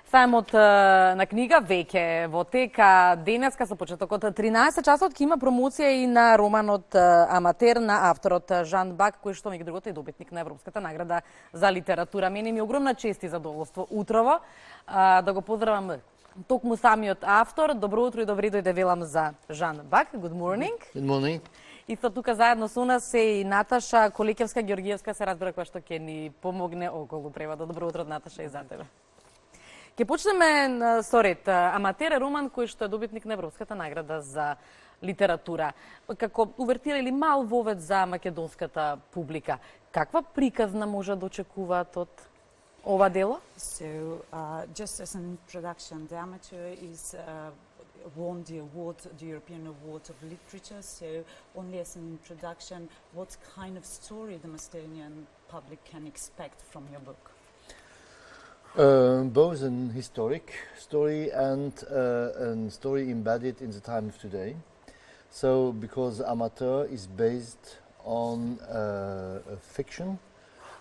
Сајмот на книга веќе во тека. Денеска со почетокот 13 часот ќе има промоција и на романот Аматер на авторот Жан Бак, кој што меѓу другото е добитник на Европската награда за литература. Мене ми е огромна чест и задоволство утрово да го поздравам токму самиот автор. Добро утро и добри дојде велам за Жан Бак. Good morning. Good morning. Исто тука заедно со нас е и Наташа Коликевска-Ѓоргиевска, се разбира, која што ќе ни помогне околу преводот. Добро утро, Наташа, и за тебе. Ке почнеме со ред. Аматер е роман кој што е добитник на Европската награда за литература. Како увертира или мал вовед за македонската публика, каква приказна може да очекуваат од ова дело? So, just as an introduction, the Amateur is won the award, the European Award of Literature. So, only as an introduction, what kind of story the Macedonian public can expect from your book? Both an historic story and a story embedded in the time of today. So, because Amateur is based on a fiction,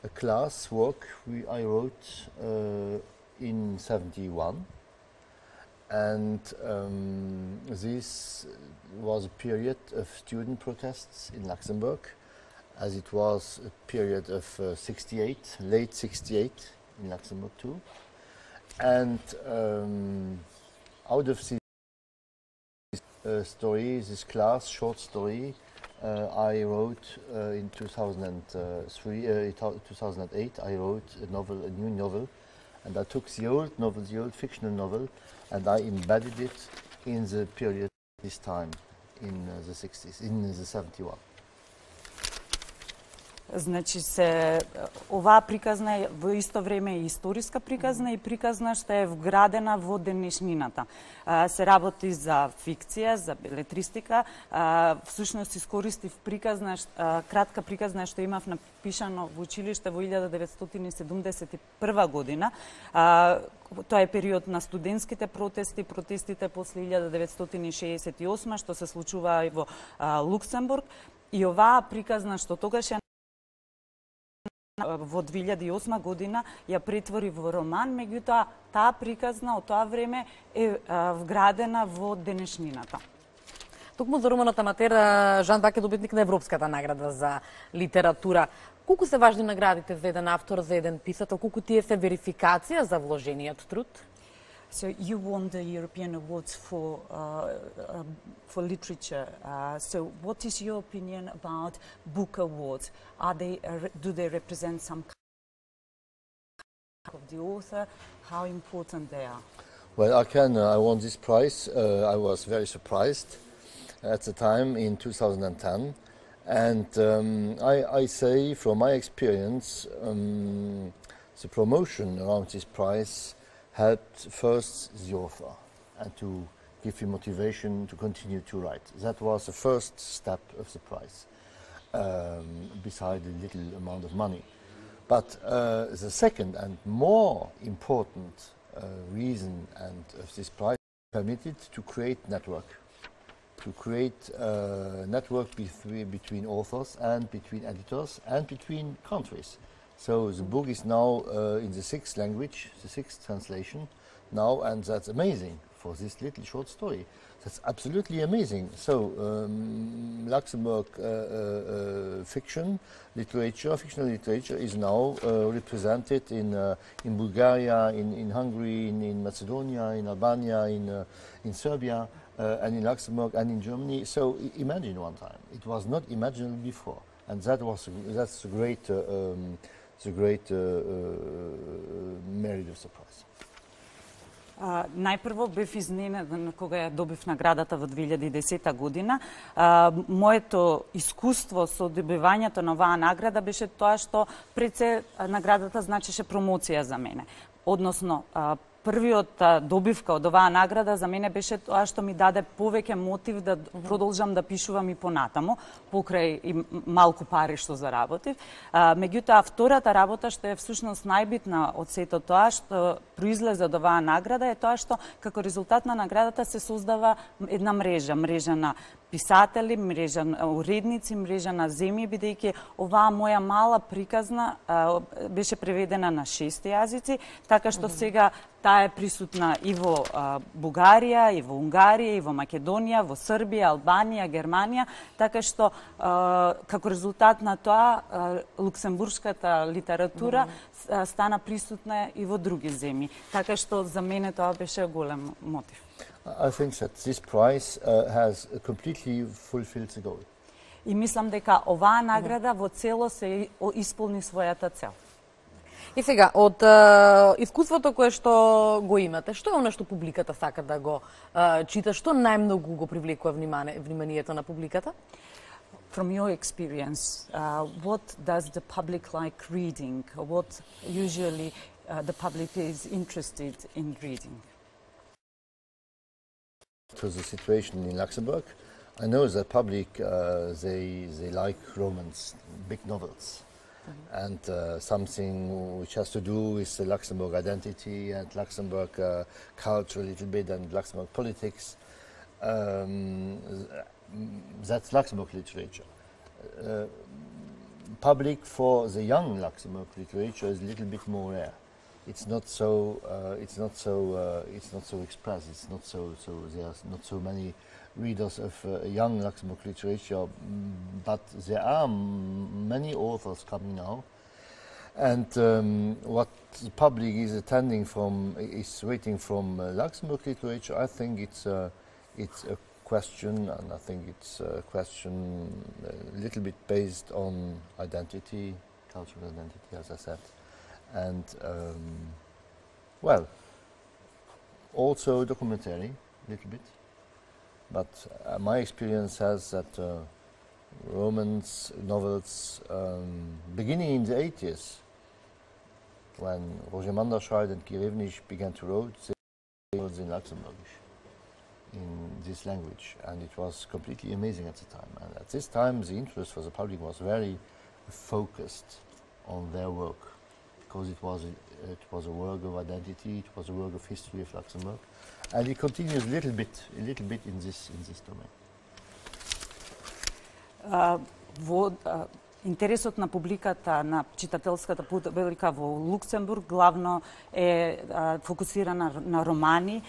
a class work I wrote in 71, and this was a period of student protests in Luxembourg, as it was a period of 68, late 68 in Luxembourg too. And out of this story, this class short story, I wrote in 2008, I wrote a novel, a new novel, and I took the old novel, the old fictional novel, and I embedded it in the period this time, in the 60s, in the 71. Значи оваа приказна е во исто време и историска приказна и приказна што е вградена во денешнината. Се работи за фикција, за белетристика. Всушност искористив приказна, кратка приказна што имав напишано во училиште во 1971 година. Тоа е период на студентските протести, протестите после 1968 што се случува и во Луксембург. И оваа приказна што тогаш е во 2008 година ја претвори во роман, меѓутоа таа приказна од тоа време е вградена во денешнината. Токму за романот Аматер, Жан Бак е добитник на Европската награда за литература. Колку се важни наградите за еден автор, за еден писател, колку тие се верификација за вложениот труд? So you won the European Awards for literature. So what is your opinion about book awards? Do they represent some kind of the author? How important they are? Well, I won this prize. I was very surprised at the time in 2010. And I say from my experience, the promotion around this prize helped first the author and to give him motivation to continue to write. That was the first step of the prize, beside a little amount of money. But the second and more important reason of this prize permitted to create network, to create a network between authors and between editors and between countries. So the book is now in the sixth language, the sixth translation now, and that's amazing for this little short story. That's absolutely amazing. So Luxembourg fictional literature is now represented in Bulgaria, in Hungary, in Macedonia, in Albania, in Serbia, and in Luxembourg and in Germany. So imagine one time, it was not imaginable before, and that's a great. The great merit of surprise. Најпрво бев изненаден кога ја добив наградата во 2010 година. Моето искуство со добивањето на оваа награда беше тоа што пред се наградата значеше промоција за мене. Односно, првиот добивка од оваа награда за мене беше тоа што ми даде повеќе мотив да продолжам да пишувам и понатаму, покрај и малку пари што заработив. Меѓутоа, втората работа што е всушност најбитна од сето тоа што произлезе од оваа награда е тоа што како резултат на наградата се создава една мрежа на писатели, мрежа уредници, мрежа на земји, бидејќи оваа моја мала приказна беше преведена на 6 јазици, така што сега таа е присутна и во Бугарија, и во Унгарија, и во Македонија, во Србија, Албанија, Германија, така што како резултат на тоа луксембуршката литература стана присутна и во други земји. Така што за мене тоа беше голем мотив. I think that this prize has completely fulfilled the goal. И мислам дека оваа награда во цело се исполни својата цел. И сега, од искуството кое што го имате, што е она што публиката сака да го чита, што најмногу го привлекува вниманието на публиката? From your experience, what does the public like reading? What usually the public is interested in reading? To the situation in Luxembourg, I know that public they like romance, big novels, and something which has to do with the Luxembourg identity and Luxembourg culture a little bit and Luxembourg politics. That's Luxembourg literature. Public for the young Luxembourg literature is a little bit more rare. It's not so. It's not so expressed. It's not so. There are not so many readers of young Luxembourg literature, but there are many authors coming now. And what the public is attending from, is waiting from Luxembourg literature. I think it's a question, and I think it's a question a little bit based on identity, cultural identity, as I said. And well, also documentary, a little bit. But my experience has that romance novels, beginning in the 80s, when Roger Manderscheid and Kirevnich began to write, they wrote in Luxembourgish, in this language, and it was completely amazing at the time. And at this time, the interest for the public was very focused on their work, because it was a work of identity, it was a work of history of Luxembourg, and it continues a little bit in this domain. Интересот на публиката, на читателската публика во Луксембург главно е фокусирана на романи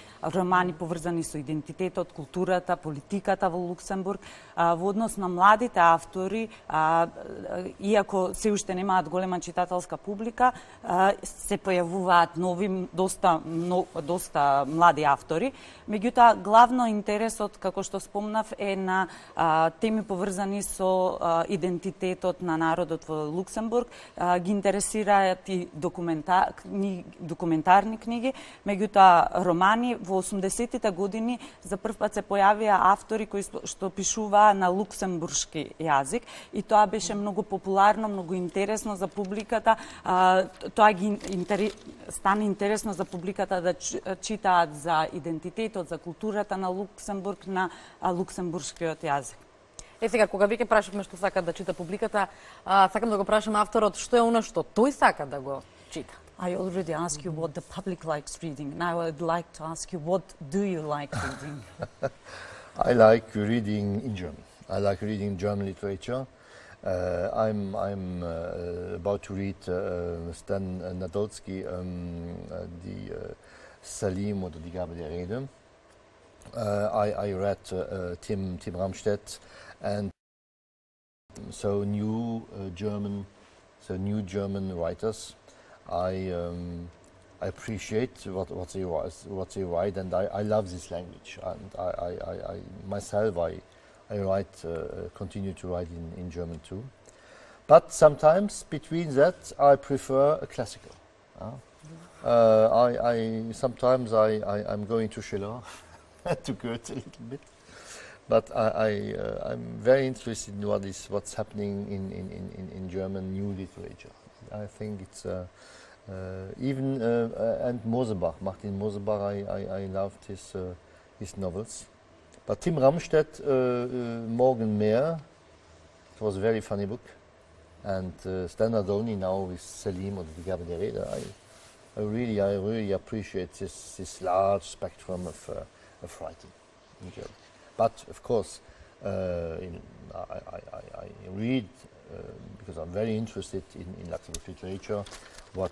поврзани со идентитетот, културата, политиката во Луксембург. Во однос на младите автори, иако се уште немаат голема читателска публика, се појавуваат нови, доста млади автори. Меѓутоа, главно интересот, како што спомнав, е на теми поврзани со идентитетот на народот во Луксембург, ги интересираат и документарни книги, меѓутоа романи. Во 80-тите години за прв пат се појавија автори кои што пишуваа на луксембуршки јазик и тоа беше многу популарно, многу интересно за публиката. Тоа ги стана интересно за публиката да читаат за идентитетот, за културата на Луксембург на луксембуршкиот јазик. Сега, кога веќе прашавме што сака да чита публиката, сакам да го прашам авторот што е она што тој сака да го чита. I already asked you what the public likes reading. Now I'd like to ask you, what do you like reading? I like reading in German. I like reading German literature. I'm about to read Stan Nadolsky, die Salim oder die Gabe der Rede. I read Tim Ramstedt, and so new German writers. I appreciate what they write, and I love this language. And I myself write, continue to write in German too. But sometimes between that, I prefer a classical. Sometimes I'm going to Schiller, to Goethe a little bit. But I'm very interested in what's happening in German new literature. I think it's even and Mosebach, Martin Mosebach. I loved his novels. But Tim Ramstedt, Morgen mehr. It was a very funny book. And Stan Nadolny now with Selim or the Gabe der Rede. I really appreciate this large spectrum of writing in German. But of course, I read because I'm very interested in Luxembourg literature, what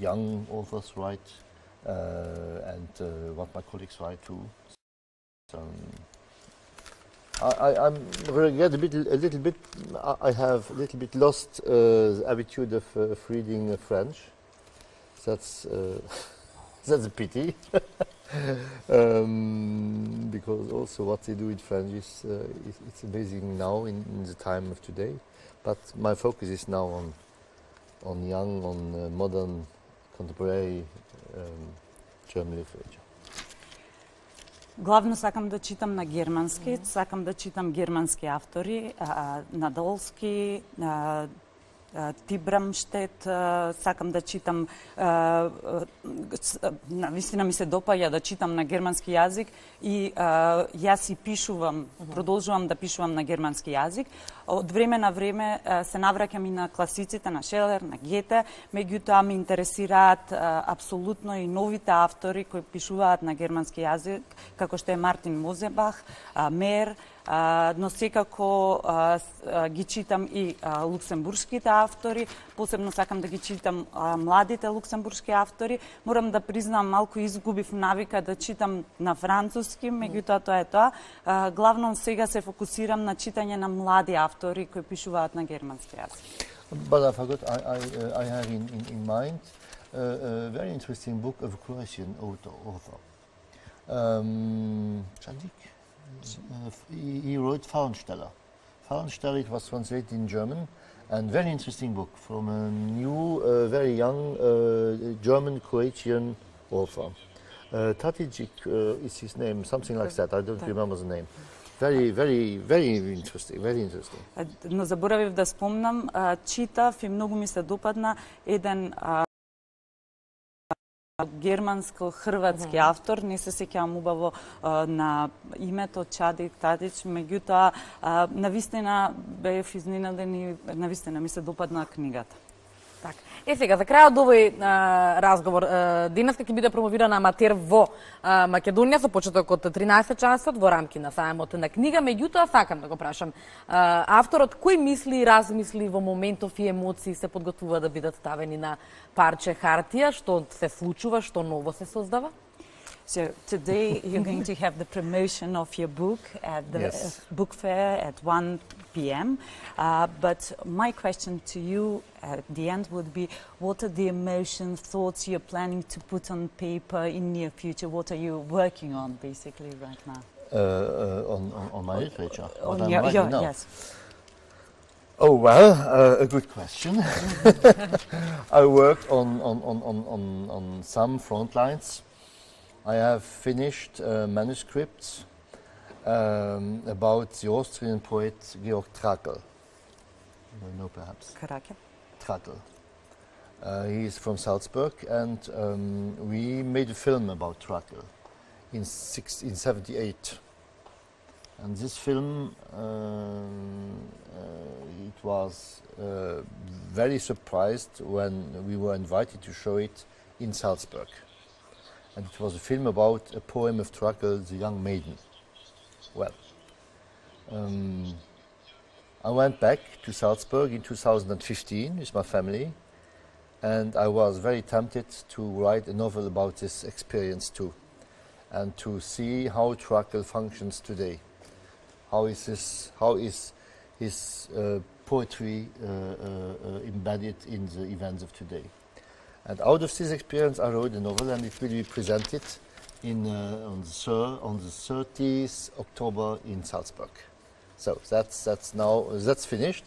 young authors write, and what my colleagues write too. So, I'm regret a little bit. I have a little bit lost the attitude of reading French. That's that's a pity. Because also what they do in French is it's amazing now in the time of today. But my focus is now on young, on modern, contemporary German literature. Главно сакам да читам на германски, сакам да читам германски автори, Надолски, Тибрамштет, сакам да читам, навистина ми се допаѓа да читам на германски јазик и јас и пишувам, продолжувам да пишувам на германски јазик. Од време на време се навраќам и на класиците, на Шелер, на Гете, меѓутоа ме интересираат апсолутно и новите автори кои пишуваат на германски јазик, како што е Мартин Мозебах, Мер, но секако ги читам и луксембуршките автори, посебно сакам да ги читам младите луксембуршки автори. Морам да признам, малку изгубив навика да читам на француски, меѓутоа тоа е тоа. Главно сега се фокусирам на читање на млади автори кои пишуваат на германски јазик. But I forgot, I have in mind a very interesting book of a Croatian author. He wrote Fallensteller. Fallensteller, it was translated in German, and very interesting book from a new, very young German-Croatian author. Tatijic is his name, something like that, I don't remember the name. Very interesting, very interesting. Но заборавив да спомнам, читав и многу ми се допадна еден германско-хрватски автор, не се сеќавам убаво на името Чадик Тадич, меѓутоа навистина бев изненаден и навистина ми се допадна книгата. Так. Сега, за крајот овој разговор, денеска ќе биде промовирана Аматер во Македонија со почеток од 13 часот во рамки на сајмот на книга, меѓутоа сакам да го прашам, авторот кои мисли и размисли во моментов и емоции се подготвува да бидат ставени на парче хартија, што се случува, што ново се создава? So today you're going to have the promotion of your book at the book fair at 1 p.m. But my question to you at the end would be, what are the emotions, thoughts you're planning to put on paper in near future? What are you working on basically right now? On my literature? On your, yes. Oh, well, a good question. I worked on some front lines. I have finished manuscripts about the Austrian poet Georg Trakl. You know, perhaps. Trakl. He is from Salzburg, and we made a film about Trakl in 1978. And this film, it was very surprised when we were invited to show it in Salzburg. And it was a film about a poem of Trakl, The Young Maiden. Well, I went back to Salzburg in 2015 with my family, and I was very tempted to write a novel about this experience too, and to see how Trakl functions today. How is his poetry embedded in the events of today? And out of this experience, I wrote a novel, and it will be presented on the 30th October in Salzburg. So that's finished,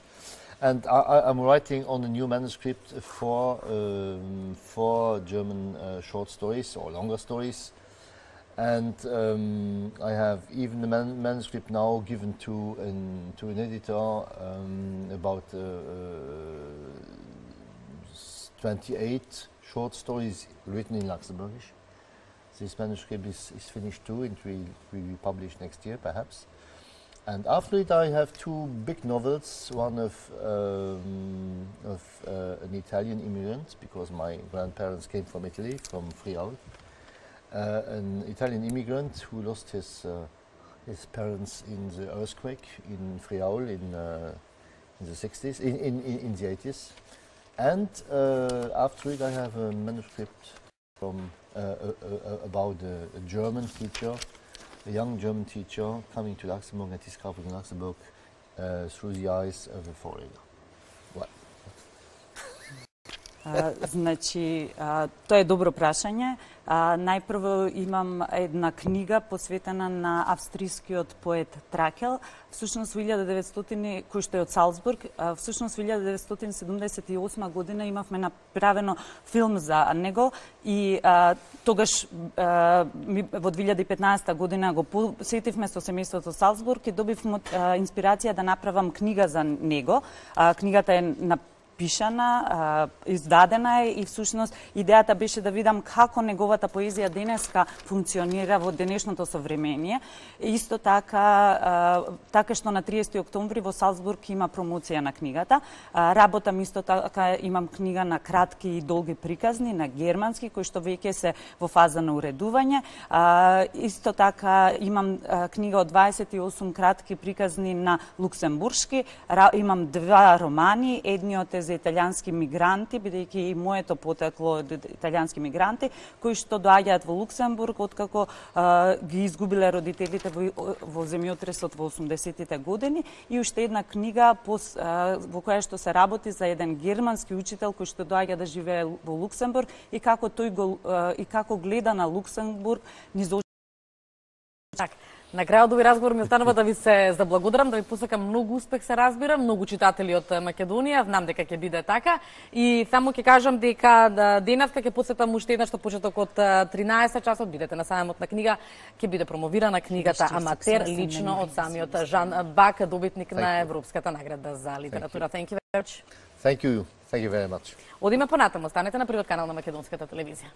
and I'm writing on a new manuscript for German short stories or longer stories, and I have even the manuscript now given to an editor about 28 short stories written in Luxembourgish. This manuscript is finished too, and will be published next year perhaps. And after it I have two big novels, one of an Italian immigrant, because my grandparents came from Italy, from Friaul. An Italian immigrant who lost his his parents in the earthquake in Friaul in the 60s, in the 80s. And after it, I have a manuscript from about a German teacher, a young German teacher coming to Luxembourg and discovering Luxembourg through the eyes of a foreigner. What? Значи, тоа е добро прашање. Најпрво имам една книга посветена на австрискиот поет Тракел, всушност 1900, кој што е од Салцбург, всушност 1978 година имавме направено филм за него и тогаш во 2015 година го посетивме со семејството Салцбург и добив инспирација да направам книга за него. Книгата е пишана, издадена е и всушност идејата беше да видам како неговата поезија денеска функционира во денешното современие. Исто така што на 30 октомври во Салцбург има промоција на книгата. Работам исто така, имам книга на кратки и долги приказни на германски кои што веќе се во фаза на уредување. Исто така имам книга од 28 кратки приказни на луксембуршки. Имам два романи, едниот е за италијански мигранти, бидејќи и моето потекло од италијански мигранти, кои што доаѓаат во Луксембург откако ги изгубиле родителите во земјотресот во 80-тите години, и уште една книга во која што се работи за еден германски учител кој што доаѓа да живее во Луксембург и како како гледа на Луксембург низ очи. На крајот овој разговор ми останува да ви се заблагодарам, да ви посакам многу успех, се разбира, многу читатели од Македонија, знам дека ќе биде така. И само ќе кажам дека денеска ќе посетам уште еднаш почеток од 13 часот, бидете на сајмот на книга, ќе биде промовирана книгата Аматер, лично од самиот Жан Бак, добитник на Европската награда за литература. Thank you very much. Thank you very much. Одиме понатаму, останете на Првиот канал на Македонската телевизија.